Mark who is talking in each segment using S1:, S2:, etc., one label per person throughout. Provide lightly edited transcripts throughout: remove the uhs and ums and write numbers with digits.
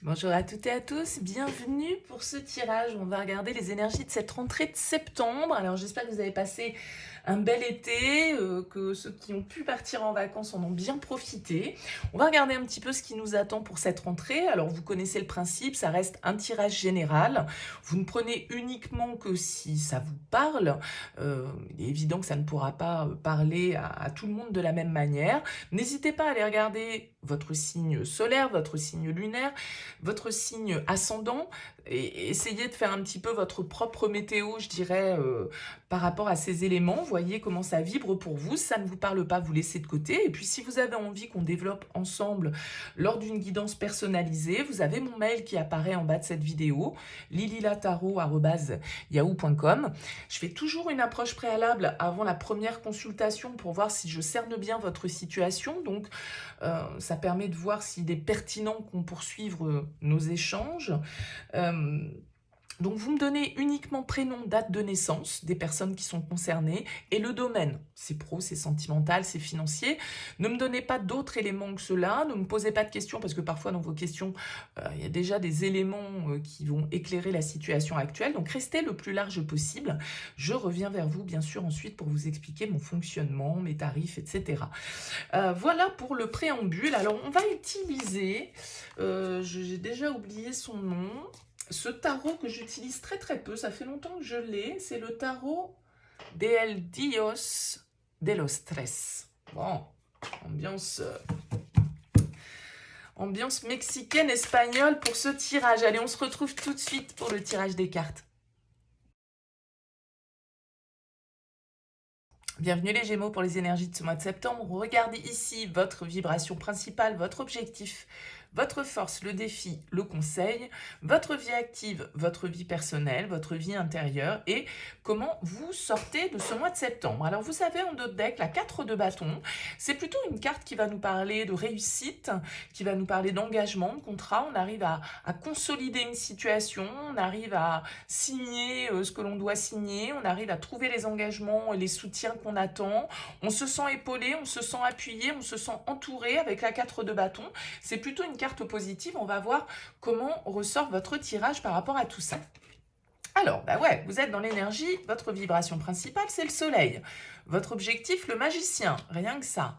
S1: Bonjour à toutes et à tous, bienvenue pour ce tirage. On va regarder les énergies de cette rentrée de septembre. Alors j'espère que vous avez passé un bel été, que ceux qui ont pu partir en vacances en ont bien profité. On va regarder un petit peu ce qui nous attend pour cette rentrée. Alors vous connaissez le principe, ça reste un tirage général. Vous ne prenez uniquement que si ça vous parle. Il est évident que ça ne pourra pas parler à tout le monde de la même manière. N'hésitez pas à aller regarder votre signe solaire, votre signe lunaire, votre signe ascendant, et essayez de faire un petit peu votre propre météo, je dirais, par rapport à ces éléments. Voyez comment ça vibre pour vous. Si ça ne vous parle pas, vous laissez de côté. Et puis si vous avez envie qu'on développe ensemble lors d'une guidance personnalisée, vous avez mon mail qui apparaît en bas de cette vidéo, lililataro@yahoo.com. Je fais toujours une approche préalable avant la première consultation pour voir si je cerne bien votre situation. Donc ça permet de voir s'il est pertinent qu'on poursuive nos échanges. Euh, donc vous me donnez uniquement prénom, date de naissance des personnes qui sont concernées et le domaine. C'est pro, c'est sentimental, c'est financier. Ne me donnez pas d'autres éléments que cela. Ne me posez pas de questions parce que parfois dans vos questions, il y a déjà des éléments qui vont éclairer la situation actuelle. Donc restez le plus large possible. Je reviens vers vous bien sûr ensuite pour vous expliquer mon fonctionnement, mes tarifs, etc. Voilà pour le préambule. Alors on va utiliser, j'ai déjà oublié son nom, ce tarot que j'utilise très très peu, ça fait longtemps que je l'ai, c'est le tarot de El Dios de los Tres. Bon, ambiance, ambiance mexicaine, espagnole pour ce tirage. Allez, on se retrouve tout de suite pour le tirage des cartes. Bienvenue les Gémeaux pour les énergies de ce mois de septembre. Regardez ici votre vibration principale, votre objectif, votre force, le défi, le conseil, votre vie active, votre vie personnelle, votre vie intérieure et comment vous sortez de ce mois de septembre. Alors vous savez en d'autres decks, la 4 de bâton, c'est plutôt une carte qui va nous parler de réussite, qui va nous parler d'engagement, de contrat. On arrive à consolider une situation, on arrive à signer ce que l'on doit signer, on arrive à trouver les engagements et les soutiens qu'on attend, on se sent épaulé, on se sent appuyé, on se sent entouré avec la 4 de bâton. C'est plutôt une carte positive, on va voir comment ressort votre tirage par rapport à tout ça. Alors, bah ouais, vous êtes dans l'énergie, votre vibration principale, c'est le soleil. Votre objectif, le magicien, rien que ça.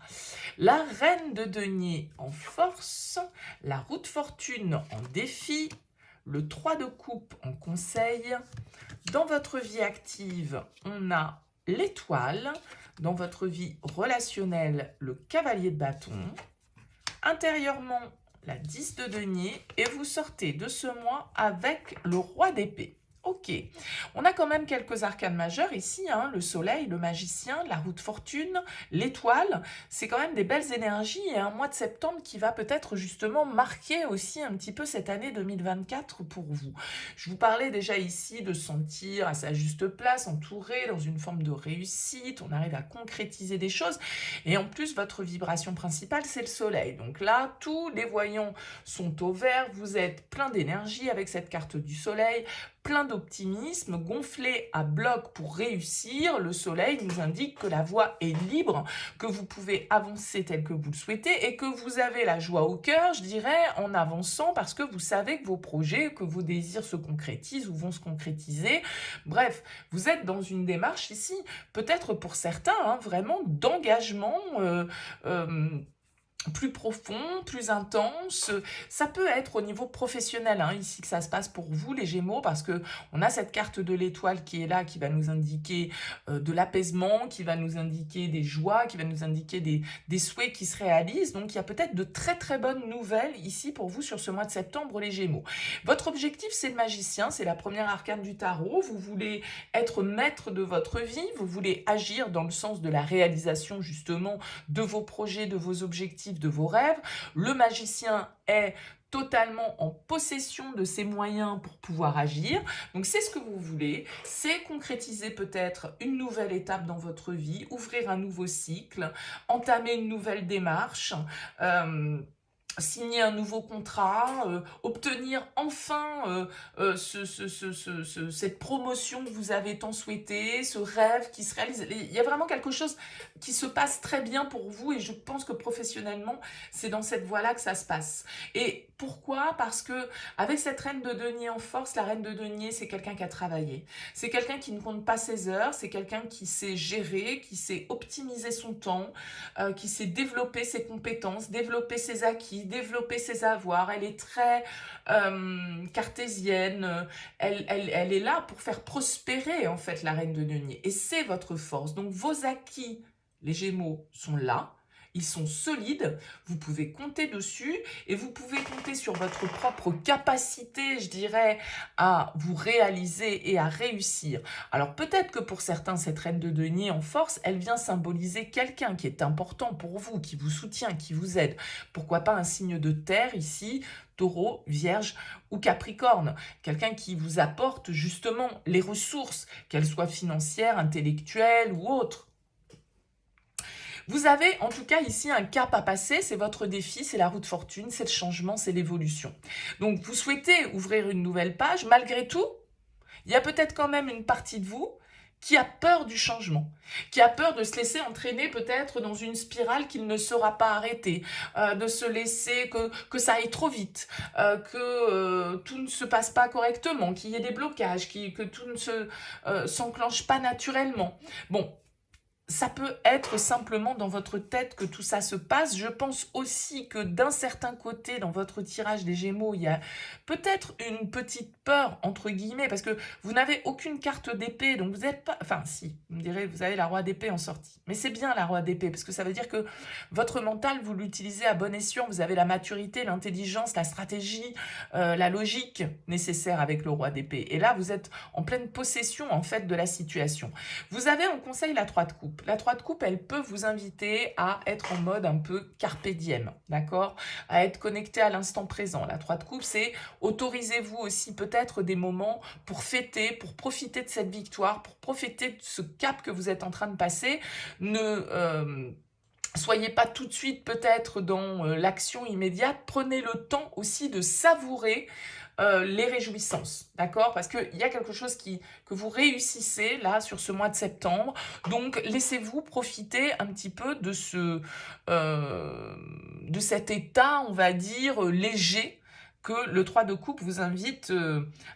S1: La reine de denier en force, la roue de fortune en défi, le 3 de coupe en conseil. Dans votre vie active, on a l'étoile. Dans votre vie relationnelle, le cavalier de bâton. Intérieurement, la 10 de denier. Et vous sortez de ce mois avec le roi d'épée. Ok, on a quand même quelques arcanes majeures ici, hein, le soleil, le magicien, la roue de fortune, l'étoile, c'est quand même des belles énergies et un mois de septembre qui va peut-être justement marquer aussi un petit peu cette année 2024 pour vous. Je vous parlais déjà ici de sentir à sa juste place, entouré dans une forme de réussite, on arrive à concrétiser des choses et en plus votre vibration principale c'est le soleil. Donc là, tous les voyants sont au vert, vous êtes plein d'énergie avec cette carte du soleil, plein d'optimisme, gonflé à bloc pour réussir. Le soleil nous indique que la voie est libre, que vous pouvez avancer tel que vous le souhaitez et que vous avez la joie au cœur, je dirais, en avançant parce que vous savez que vos projets, que vos désirs se concrétisent ou vont se concrétiser. Bref, vous êtes dans une démarche ici, peut-être pour certains, hein, vraiment d'engagement plus profond, plus intense. Ça peut être au niveau professionnel, hein, ici que ça se passe pour vous les Gémeaux, parce que on a cette carte de l'étoile qui est là, qui va nous indiquer de l'apaisement, qui va nous indiquer des joies, qui va nous indiquer des souhaits qui se réalisent. Donc il y a peut-être de très très bonnes nouvelles ici pour vous sur ce mois de septembre les Gémeaux. Votre objectif c'est le magicien, c'est la première arcane du tarot. Vous voulez être maître de votre vie, vous voulez agir dans le sens de la réalisation justement de vos projets, de vos objectifs, de vos rêves. Le magicien est totalement en possession de ses moyens pour pouvoir agir. Donc c'est ce que vous voulez, c'est concrétiser peut-être une nouvelle étape dans votre vie, ouvrir un nouveau cycle, entamer une nouvelle démarche. signer un nouveau contrat, obtenir enfin cette promotion que vous avez tant souhaité, ce rêve qui se réalise. Il y a vraiment quelque chose qui se passe très bien pour vous et je pense que professionnellement, c'est dans cette voie-là que ça se passe. Et pourquoi? Parce que avec cette reine de denier en force, la reine de denier, c'est quelqu'un qui a travaillé. C'est quelqu'un qui ne compte pas ses heures, c'est quelqu'un qui sait gérer, qui sait optimiser son temps, qui sait développer ses compétences, développer ses acquis, développer ses avoirs. Elle est très cartésienne. Elle est là pour faire prospérer en fait la reine de denier. Et c'est votre force. Donc vos acquis, les Gémeaux, sont là. Ils sont solides, vous pouvez compter dessus et vous pouvez compter sur votre propre capacité, je dirais, à vous réaliser et à réussir. Alors peut-être que pour certains, cette reine de denier en force, elle vient symboliser quelqu'un qui est important pour vous, qui vous soutient, qui vous aide. Pourquoi pas un signe de terre ici, Taureau, Vierge ou Capricorne. Quelqu'un qui vous apporte justement les ressources, qu'elles soient financières, intellectuelles ou autres. Vous avez en tout cas ici un cap à passer, c'est votre défi, c'est la route fortune, c'est le changement, c'est l'évolution. Donc vous souhaitez ouvrir une nouvelle page, malgré tout, il y a peut-être quand même une partie de vous qui a peur du changement, qui a peur de se laisser entraîner peut-être dans une spirale qui ne sera pas arrêtée, de se laisser que ça aille trop vite, que tout ne se passe pas correctement, qu'il y ait des blocages, que tout ne s'enclenche pas naturellement. Bon, ça peut être simplement dans votre tête que tout ça se passe. Je pense aussi que d'un certain côté, dans votre tirage des Gémeaux, il y a peut-être une petite peur, entre guillemets, parce que vous n'avez aucune carte d'épée, donc vous n'êtes pas... Enfin, si, vous me direz, vous avez la roi d'épée en sortie. Mais c'est bien la roi d'épée, parce que ça veut dire que votre mental, vous l'utilisez à bon escient. Vous avez la maturité, l'intelligence, la stratégie, la logique nécessaire avec le roi d'épée. Et là, vous êtes en pleine possession, en fait, de la situation. Vous avez en conseil la 3 de coupe. La 3 de coupe, elle peut vous inviter à être en mode un peu carpe diem, d'accord? À être connecté à l'instant présent. La 3 de coupe, c'est autorisez-vous aussi peut-être des moments pour fêter, pour profiter de cette victoire, pour profiter de ce cap que vous êtes en train de passer. Soyez pas tout de suite peut-être dans l'action immédiate. Prenez le temps aussi de savourer les réjouissances, d'accord? Parce qu'il y a quelque chose que vous réussissez là sur ce mois de septembre. Donc laissez-vous profiter un petit peu de cet état, on va dire, léger que le 3 de coupe vous invite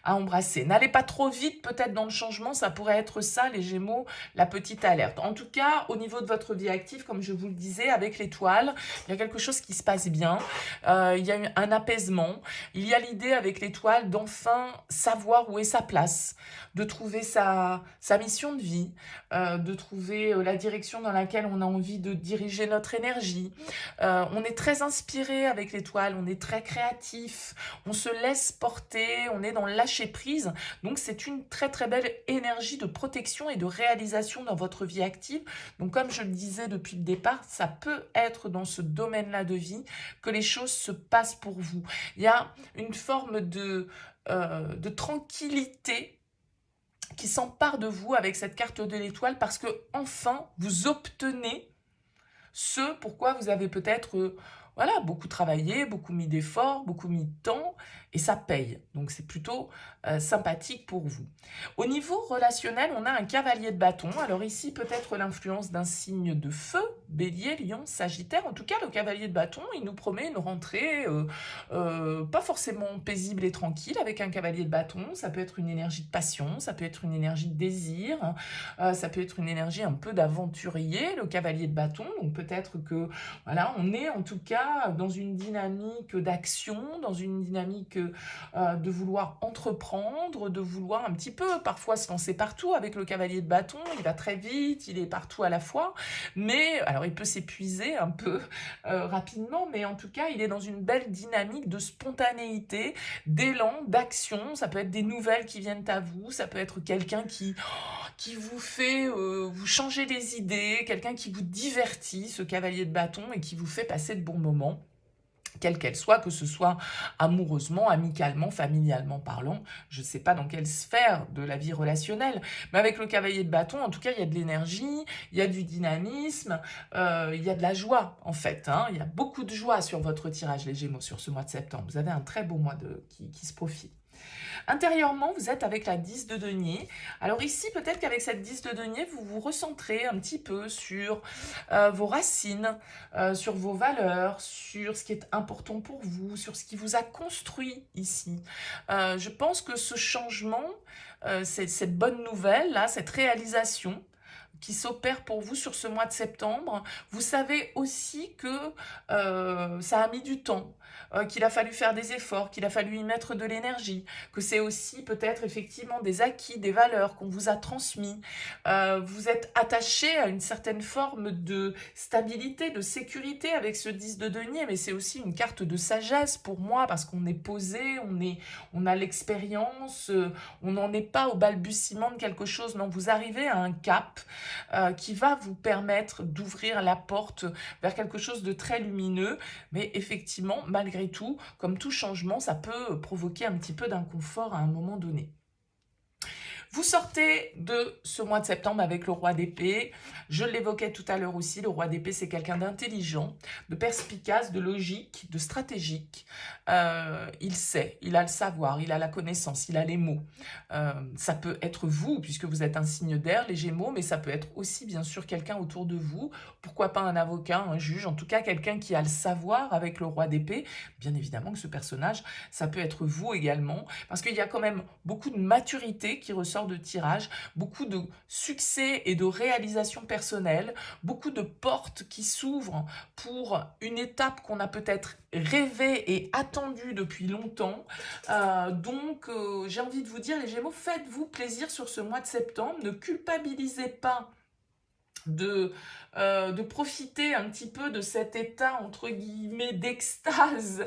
S1: à embrasser. N'allez pas trop vite peut-être dans le changement, ça pourrait être ça les Gémeaux, la petite alerte. En tout cas, au niveau de votre vie active, comme je vous le disais, avec l'étoile, il y a quelque chose qui se passe bien, il y a un apaisement, il y a l'idée avec l'étoile d'enfin savoir où est sa place, de trouver sa mission de vie, de trouver la direction dans laquelle on a envie de diriger notre énergie. On est très inspiré avec l'étoile, on est très créatif, on se laisse porter, on est dans le lâcher prise. Donc c'est une très très belle énergie de protection et de réalisation dans votre vie active. Donc comme je le disais depuis le départ, ça peut être dans ce domaine-là de vie que les choses se passent pour vous. Il y a une forme de tranquillité qui s'empare de vous avec cette carte de l'étoile parce que enfin vous obtenez ce pourquoi vous avez peut-être voilà, beaucoup travaillé, beaucoup mis d'efforts, beaucoup mis de temps, et ça paye. Donc c'est plutôt sympathique pour vous. Au niveau relationnel, on a un cavalier de bâton. Alors ici, peut-être l'influence d'un signe de feu, bélier, lion, sagittaire. En tout cas, le cavalier de bâton, il nous promet une rentrée pas forcément paisible et tranquille avec un cavalier de bâton. Ça peut être une énergie de passion, ça peut être une énergie de désir, ça peut être une énergie un peu d'aventurier, le cavalier de bâton. Donc peut-être que, voilà, on est en tout cas dans une dynamique d'action, dans une dynamique de vouloir entreprendre, de vouloir un petit peu parfois se lancer partout avec le cavalier de bâton. Il va très vite, il est partout à la fois, mais alors il peut s'épuiser un peu rapidement, mais en tout cas il est dans une belle dynamique de spontanéité, d'élan, d'action. Ça peut être des nouvelles qui viennent à vous, ça peut être quelqu'un qui vous fait vous changer les idées, quelqu'un qui vous divertit, ce cavalier de bâton, et qui vous fait passer de bons moments. quelle qu'elle soit, que ce soit amoureusement, amicalement, familialement parlant, je ne sais pas dans quelle sphère de la vie relationnelle, mais avec le cavalier de bâton, en tout cas, il y a de l'énergie, il y a du dynamisme, il y a de la joie, en fait, hein. Il y a beaucoup de joie sur votre tirage, les Gémeaux, sur ce mois de septembre. Vous avez un très beau mois qui se profile. Intérieurement, vous êtes avec la 10 de denier. Alors ici, peut-être qu'avec cette 10 de denier, vous vous recentrez un petit peu sur vos racines, sur vos valeurs, sur ce qui est important pour vous, sur ce qui vous a construit ici. Je pense que ce changement, cette bonne nouvelle, là, cette réalisation, qui s'opère pour vous sur ce mois de septembre. Vous savez aussi que ça a mis du temps, qu'il a fallu faire des efforts, qu'il a fallu y mettre de l'énergie, que c'est aussi peut-être effectivement des acquis, des valeurs qu'on vous a transmis. Vous êtes attaché à une certaine forme de stabilité, de sécurité avec ce 10 de denier, mais c'est aussi une carte de sagesse pour moi parce qu'on est posé, on a l'expérience, on n'en est pas au balbutiement de quelque chose, non, vous arrivez à un cap qui va vous permettre d'ouvrir la porte vers quelque chose de très lumineux, mais effectivement, malgré tout, comme tout changement, ça peut provoquer un petit peu d'inconfort à un moment donné. Vous sortez de ce mois de septembre avec le roi d'épée. Je l'évoquais tout à l'heure aussi, le roi d'épée, c'est quelqu'un d'intelligent, de perspicace, de logique, de stratégique. Il sait, il a le savoir, il a la connaissance, il a les mots. Ça peut être vous, puisque vous êtes un signe d'air, les Gémeaux, mais ça peut être aussi, bien sûr, quelqu'un autour de vous. Pourquoi pas un avocat, un juge, en tout cas quelqu'un qui a le savoir avec le roi d'épée. Bien évidemment que ce personnage, ça peut être vous également, parce qu'il y a quand même beaucoup de maturité qui ressort de tirage, beaucoup de succès et de réalisation personnelle, beaucoup de portes qui s'ouvrent pour une étape qu'on a peut-être rêvée et attendue depuis longtemps. Donc, j'ai envie de vous dire, les Gémeaux, faites-vous plaisir sur ce mois de septembre. Ne culpabilisez pas de profiter un petit peu de cet état, entre guillemets, d'extase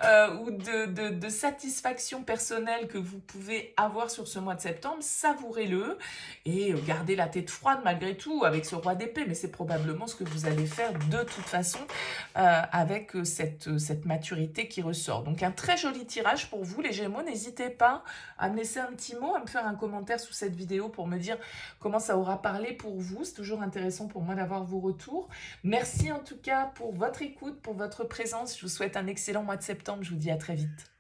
S1: ou de satisfaction personnelle que vous pouvez avoir sur ce mois de septembre. Savourez-le et gardez la tête froide malgré tout avec ce roi d'épée, mais c'est probablement ce que vous allez faire de toute façon avec cette maturité qui ressort. Donc un très joli tirage pour vous les Gémeaux. N'hésitez pas à me laisser un petit mot, à me faire un commentaire sous cette vidéo pour me dire comment ça aura parlé pour vous. C'est toujours intéressant pour moi d'avoir vos retours. Merci en tout cas pour votre écoute, pour votre présence. Je vous souhaite un excellent mois de septembre. Je vous dis à très vite.